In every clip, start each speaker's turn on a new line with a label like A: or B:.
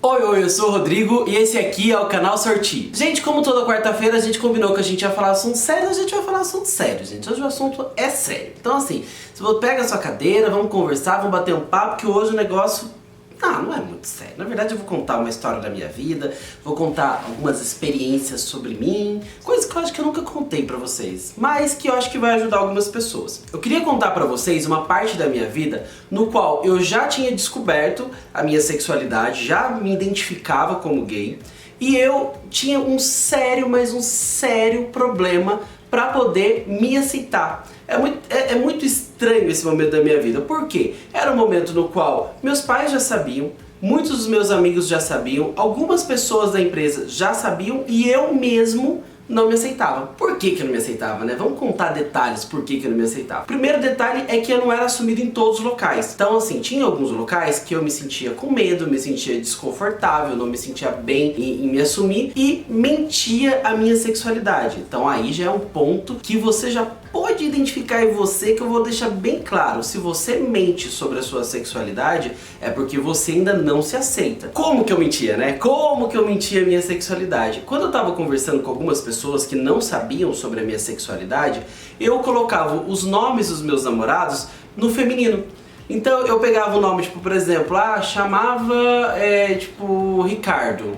A: Oi, eu sou o Rodrigo e esse aqui é o canal Sorti. Gente, como toda quarta-feira a gente combinou que a gente ia falar assunto sério, a gente vai falar assunto sério, gente. Hoje o assunto é sério. Então assim, se você pega a sua cadeira, vamos conversar, vamos bater um papo, que hoje o negócio... não é muito sério. Na verdade eu vou contar uma história da minha vida, vou contar algumas experiências sobre mim, coisas que eu acho que eu nunca contei pra vocês, mas que eu acho que vai ajudar algumas pessoas. Eu queria contar pra vocês uma parte da minha vida no qual eu já tinha descoberto a minha sexualidade, já me identificava como gay, e eu tinha um sério, mas um sério problema pra poder me aceitar. É muito estranho esse momento da minha vida. Por quê? Era um momento no qual meus pais já sabiam, muitos dos meus amigos já sabiam, algumas pessoas da empresa já sabiam e eu mesmo não me aceitava. Por que eu não me aceitava, né? Vamos contar detalhes por que eu não me aceitava. O primeiro detalhe é que eu não era assumido em todos os locais. Então assim, tinha alguns locais que eu me sentia com medo, me sentia desconfortável, não me sentia bem em me assumir e mentia a minha sexualidade. Então aí já é um ponto que você já pode identificar em você, que eu vou deixar bem claro. Se você mente sobre a sua sexualidade, é porque você ainda não se aceita. Como que eu mentia, né? Como que eu mentia a minha sexualidade? Quando eu tava conversando com algumas pessoas que não sabiam sobre a minha sexualidade, eu colocava os nomes dos meus namorados no feminino. Então eu pegava o nome, tipo, por exemplo, chamava, tipo, Ricardo.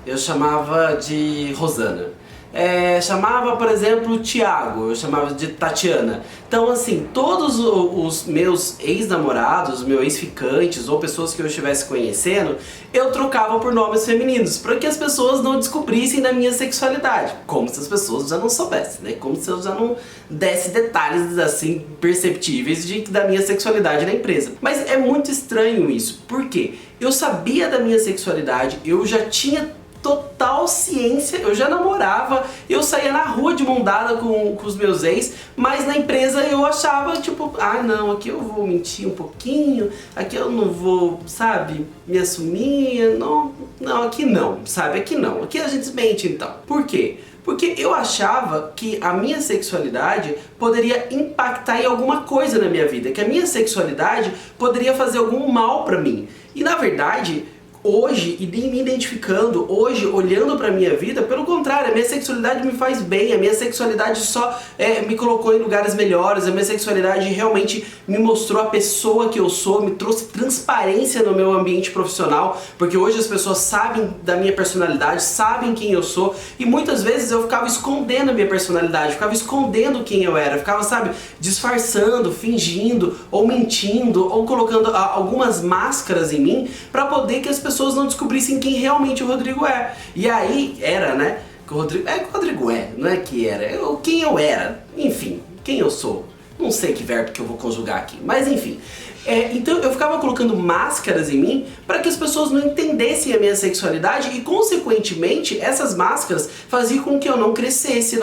A: Eu chamava de Rosana. Chamava, por exemplo, Thiago, eu chamava de Tatiana. Então assim, todos os meus ex-namorados, meus ex-ficantes ou pessoas que eu estivesse conhecendo, eu trocava por nomes femininos, para que as pessoas não descobrissem da minha sexualidade. Como se as pessoas já não soubessem, né? Como se eu já não desse detalhes assim perceptíveis da minha sexualidade na empresa. Mas é muito estranho isso, porque eu sabia da minha sexualidade, eu já tinha total ciência, eu já namorava, eu saía na rua de mão dada com os meus ex, mas na empresa eu achava tipo, não, aqui eu vou mentir um pouquinho, aqui eu não vou, sabe, me assumir, não, aqui não, sabe, aqui não, aqui a gente mente então. Por quê? Porque eu achava que a minha sexualidade poderia impactar em alguma coisa na minha vida, que a minha sexualidade poderia fazer algum mal pra mim. E na verdade, hoje, e me identificando, hoje, olhando pra minha vida, pelo contrário, a minha sexualidade me faz bem, a minha sexualidade só me colocou em lugares melhores, a minha sexualidade realmente me mostrou a pessoa que eu sou, me trouxe transparência no meu ambiente profissional, porque hoje as pessoas sabem da minha personalidade, sabem quem eu sou, e muitas vezes eu ficava escondendo a minha personalidade, ficava escondendo quem eu era, ficava, sabe, disfarçando, fingindo, ou mentindo, ou colocando algumas máscaras em mim, pra poder que as pessoas não descobrissem quem realmente o Rodrigo é. E aí era, né? Que o Rodrigo não é que era, quem eu era, enfim, quem eu sou. Não sei que verbo que eu vou conjugar aqui, mas enfim. Então eu ficava colocando máscaras em mim para que as pessoas não entendessem a minha sexualidade e consequentemente essas máscaras faziam com que eu não crescesse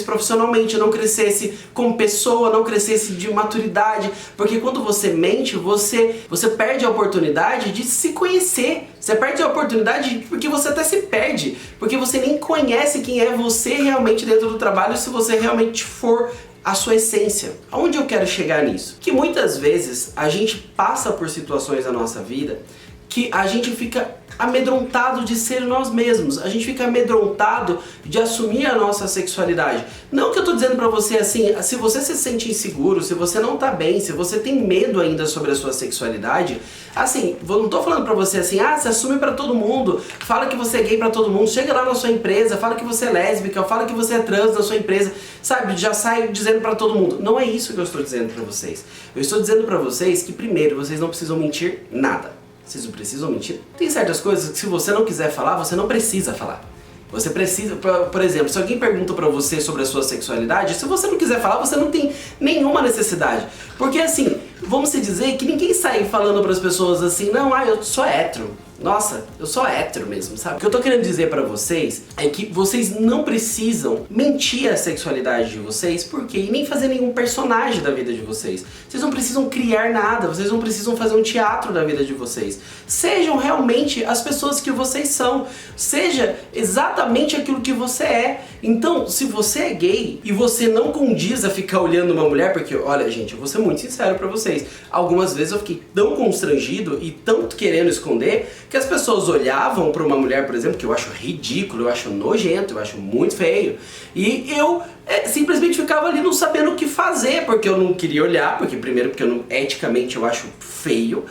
A: profissionalmente, não crescesse como pessoa, não crescesse de maturidade, porque quando você mente, você perde a oportunidade de se conhecer. Você perde a oportunidade porque você até se perde, porque você nem conhece quem é você realmente dentro do trabalho se você realmente for a sua essência. Aonde eu quero chegar nisso? Que muitas vezes a gente passa por situações na nossa vida que a gente fica amedrontado de ser nós mesmos, a gente fica amedrontado de assumir a nossa sexualidade. Não que eu tô dizendo pra você assim, se você se sente inseguro, se você não tá bem, se você tem medo ainda sobre a sua sexualidade, assim, não tô falando pra você assim, se assume pra todo mundo, fala que você é gay pra todo mundo, chega lá na sua empresa, fala que você é lésbica, fala que você é trans na sua empresa, sabe, já sai dizendo pra todo mundo. Não é isso que eu estou dizendo pra vocês. Eu estou dizendo pra vocês que primeiro, vocês não precisam mentir nada. Vocês não precisam mentir. Tem certas coisas que se você não quiser falar, você não precisa falar. Você precisa, por exemplo, se alguém pergunta pra você sobre a sua sexualidade, se você não quiser falar, você não tem nenhuma necessidade. Porque assim, vamos se dizer que ninguém sai falando pras pessoas assim, não, eu sou hétero. Nossa, eu sou hétero mesmo, sabe? O que eu tô querendo dizer pra vocês é que vocês não precisam mentir a sexualidade de vocês, porque e nem fazer nenhum personagem da vida de vocês. Vocês não precisam criar nada, vocês não precisam fazer um teatro da vida de vocês. Sejam realmente as pessoas que vocês são. Seja exatamente aquilo que você é. Então, se você é gay e você não condiz a ficar olhando uma mulher, porque, olha, gente, eu vou ser muito sincero pra vocês. Algumas vezes eu fiquei tão constrangido e tão querendo esconder que as pessoas olhavam pra uma mulher, por exemplo, que eu acho ridículo, eu acho nojento, eu acho muito feio, e eu simplesmente ficava ali não sabendo o que fazer, porque eu não queria olhar, porque primeiro porque eticamente eu acho feio,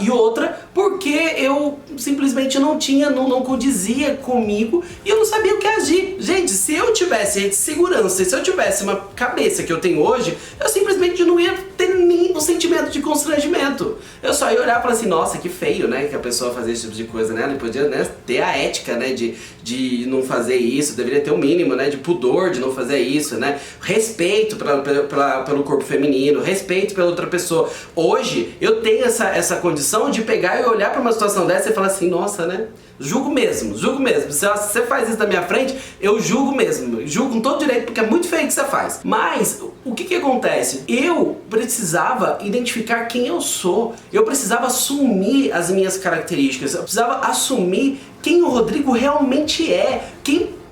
A: e outra, porque eu simplesmente não condizia comigo e eu não sabia o que agir. Gente, se eu tivesse segurança, se eu tivesse uma cabeça que eu tenho hoje, eu simplesmente não ia ter nem o sentimento de constrangimento. Eu só ia olhar e falar assim, nossa, que feio, né, que a pessoa fazia esse tipo de coisa, né? Ela podia, né, ter a ética, né, de não fazer isso, deveria ter o mínimo, né, de pudor de não fazer isso, né? Respeito pelo corpo feminino, respeito pela outra pessoa. Hoje, eu tenho essa condição de pegar e olhar pra uma situação dessa e falar assim, nossa, né? Julgo mesmo, julgo mesmo. Se você faz isso na minha frente, eu julgo mesmo. Julgo com todo direito, porque é muito feio o que você faz. Mas, o que acontece? Eu precisava identificar quem eu sou. Eu precisava assumir as minhas características. Eu precisava assumir quem o Rodrigo realmente é.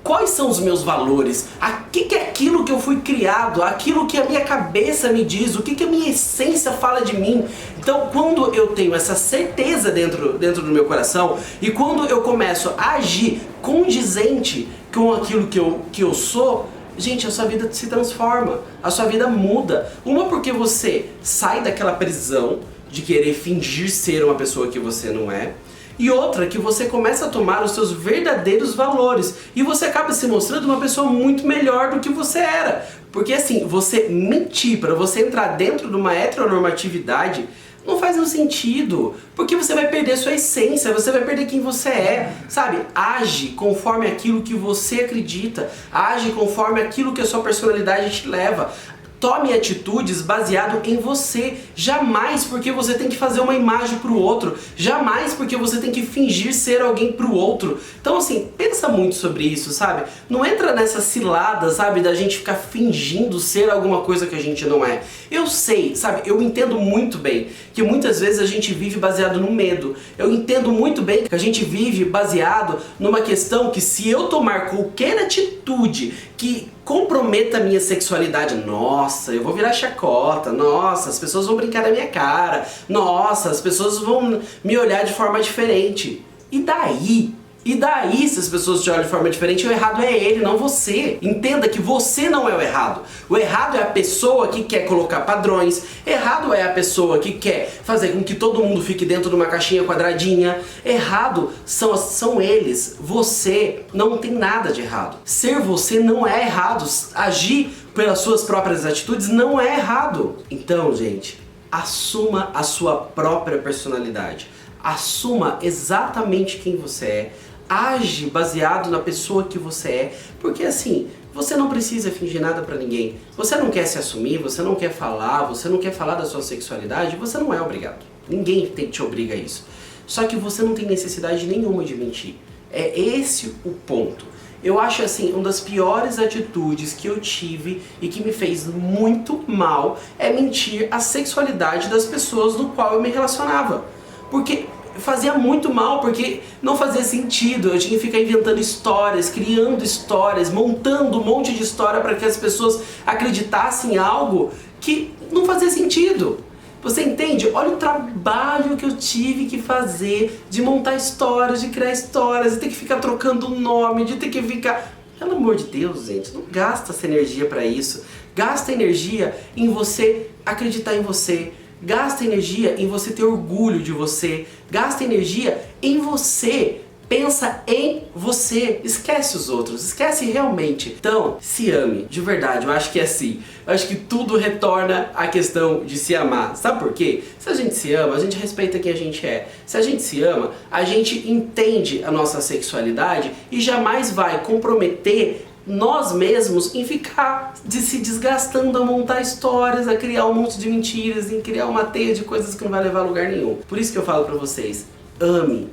A: Quais são os meus valores? O que é aquilo que eu fui criado? Aquilo que a minha cabeça me diz? O que a minha essência fala de mim? Então, quando eu tenho essa certeza dentro do meu coração e quando eu começo a agir condizente com aquilo que eu sou, gente, a sua vida se transforma, a sua vida muda. Uma porque você sai daquela prisão de querer fingir ser uma pessoa que você não é. E outra, que você começa a tomar os seus verdadeiros valores e você acaba se mostrando uma pessoa muito melhor do que você era. Porque assim, você mentir para você entrar dentro de uma heteronormatividade não faz nenhum sentido, porque você vai perder sua essência, você vai perder quem você é, sabe? Age conforme aquilo que você acredita, age conforme aquilo que a sua personalidade te leva. Tome atitudes baseado em você, jamais porque você tem que fazer uma imagem pro outro, jamais porque você tem que fingir ser alguém pro outro. Então assim, pensa muito sobre isso, sabe? Não entra nessa cilada, sabe, da gente ficar fingindo ser alguma coisa que a gente não é. Eu sei, sabe, eu entendo muito bem que muitas vezes a gente vive baseado no medo. Eu entendo muito bem que a gente vive baseado numa questão que se eu tomar qualquer atitude que comprometa a minha sexualidade, nossa, eu vou virar chacota, nossa, as pessoas vão brincar na minha cara, nossa, as pessoas vão me olhar de forma diferente. E daí? E daí, se as pessoas te olham de forma diferente, o errado é ele, não você. Entenda que você não é o errado. O errado é a pessoa que quer colocar padrões. Errado é a pessoa que quer fazer com que todo mundo fique dentro de uma caixinha quadradinha. Errado são eles. Você não tem nada de errado. Ser você não é errado. Agir pelas suas próprias atitudes não é errado. Então, gente, assuma a sua própria personalidade. Assuma exatamente quem você é. Age baseado na pessoa que você é, porque assim, você não precisa fingir nada pra ninguém. Você não quer se assumir, você não quer falar da sua sexualidade, você não é obrigado. Ninguém te obriga a isso. Só que você não tem necessidade nenhuma de mentir. É esse o ponto. Eu acho assim, uma das piores atitudes que eu tive e que me fez muito mal é mentir a sexualidade das pessoas do qual eu me relacionava. Porque fazia muito mal, porque não fazia sentido, eu tinha que ficar inventando histórias, criando histórias, montando um monte de história para que as pessoas acreditassem em algo que não fazia sentido. Você entende? Olha o trabalho que eu tive que fazer de montar histórias, de criar histórias, de ter que ficar trocando nome, de ter que ficar... Pelo amor de Deus, gente, não gasta essa energia para isso. Gasta energia em você acreditar em você. Gasta energia em você ter orgulho de você. Gasta energia em você. Pensa em você. Esquece os outros. Esquece realmente. Então, se ame. De verdade, eu acho que é assim. Eu acho que tudo retorna à questão de se amar. Sabe por quê? Se a gente se ama, a gente respeita quem a gente é. Se a gente se ama, a gente entende a nossa sexualidade e jamais vai comprometer nós mesmos em ficar se desgastando a montar histórias, a criar um monte de mentiras, em criar uma teia de coisas que não vai levar a lugar nenhum. Por isso que eu falo pra vocês, ame,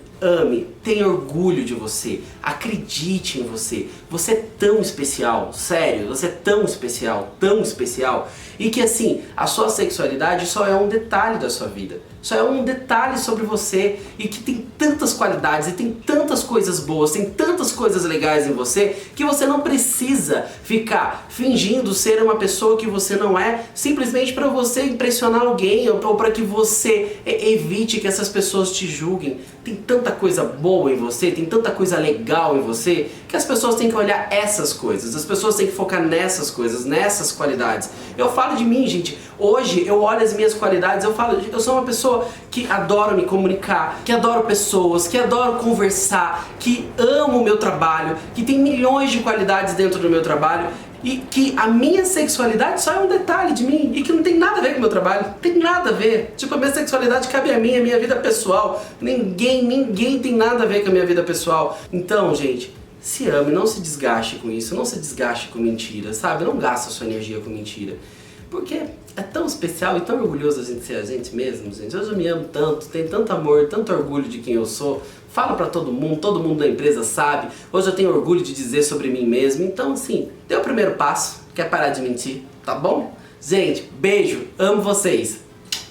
A: tenha orgulho de você, acredite em você. Você é tão especial, sério, você é tão especial, e que assim, a sua sexualidade só é um detalhe da sua vida. Só é um detalhe sobre você e que tem tantas qualidades e tem tantas coisas boas, tem tantas coisas legais em você que você não precisa ficar fingindo ser uma pessoa que você não é simplesmente para você impressionar alguém ou para que você evite que essas pessoas te julguem. Tem tanta coisa boa em você, tem tanta coisa legal em você que as pessoas têm que olhar essas coisas, as pessoas têm que focar nessas coisas, nessas qualidades. Eu falo de mim, gente, hoje eu olho as minhas qualidades, eu sou uma pessoa que adoro me comunicar, que adoro pessoas, que adoro conversar, que amo o meu trabalho, que tem milhões de qualidades dentro do meu trabalho e que a minha sexualidade só é um detalhe de mim e que não tem nada a ver com o meu trabalho, não tem nada a ver. Tipo, a minha sexualidade cabe a mim, a minha vida pessoal. Ninguém tem nada a ver com a minha vida pessoal. Então, gente, se ame, não se desgaste com isso, não se desgaste com mentira, sabe? Não gasta sua energia com mentira. Porque é tão especial e tão orgulhoso a gente ser a gente mesmo, gente. Hoje eu me amo tanto, tenho tanto amor, tanto orgulho de quem eu sou. Falo pra todo mundo da empresa sabe. Hoje eu tenho orgulho de dizer sobre mim mesmo. Então, assim, dê o primeiro passo, que é parar de mentir, tá bom? Gente, beijo, amo vocês.